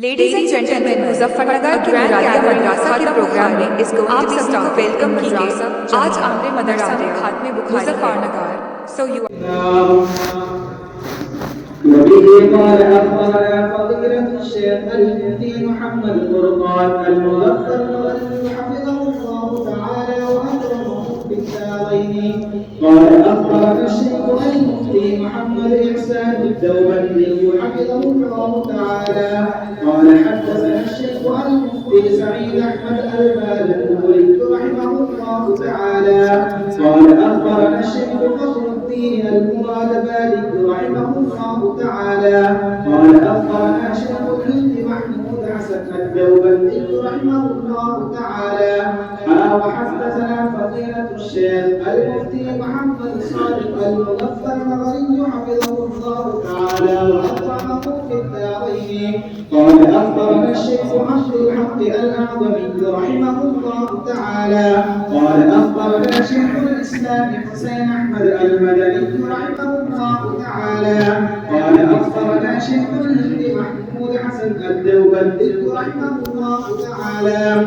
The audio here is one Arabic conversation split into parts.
Ladies and gentlemen, Muzaffarnagar की मुरादिया मदरसा के प्रोग्राम में इस आप सबको वेलकम कीजिए। आज आमरे मदरसा में खात्मे बुखारी मुजफ्फरनगर। So you وبه قال أخبرنا فضيلة الشيخ المفتي محمد فرقان المظفر حفظه الله تعالى وأكرمه بالدارين. قال أخبرنا الشيخ المفتي محمد إحسان الدوبندي حفظه الله تعالى قال حدثنا الشيخ المفتي سعيد أحمد البالغ رحمه الله تعالى قال أخبرنا الشيخ فخر الدين المراد بالغ رحمه الله تعالى قال أخبرنا شيخ الهند محمود حسن الدوبندي رحمه الله تعالى وحدثنا فضيلة الشيخ المفتي محمد صادق المظفر المغربي حفظه الله تعالى وأكرمه في الدارين. قال أخبرنا الشيخ عبد الحق الأعظمي رحمه الله تعالى قال أخبرنا شيخ الإسلام حسين أحمد المدني رحمه الله تعالى قال أخبرنا شيخ الهند محمود حسن الدوبندي رحمه الله تعالى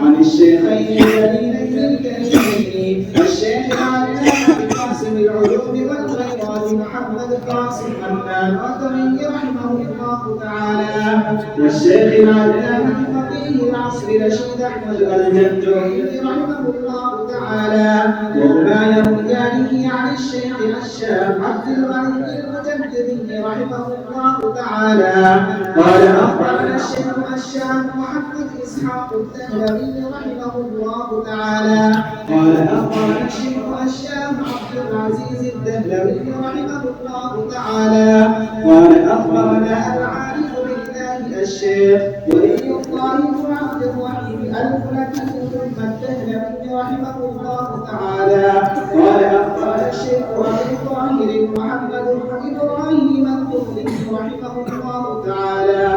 عن الشيخين الجليلين الكريمين الشيخ العلامة قاسم العلوم والخيرات محمد قاسم حماد الرقمي رحمه الله تعالى والشيخ العلامة فقيه العصر رشيد أحمد الجنجوي رحمه الله تعالى وهما يرويانه عن الشيخ الشاب عبد الغني المجددي رحمه الله تعالى قال أخبرنا الشيخ الشاب محمد إسحاق الدهلوي رحمه الله تعالى قال أخبرنا الشيخ الشاب عبد العزيز الدهلوي رحمه الله تعالى قال أخبرنا العارف بالله الشيخ ولي الله بن عبد الرحيم الفلكي ثم الدهلوي رحمه الله تعالى قال أخبرنا الشيخ أبو طاهر محمد بن إبراهيم القرظي رحمه الله تعالى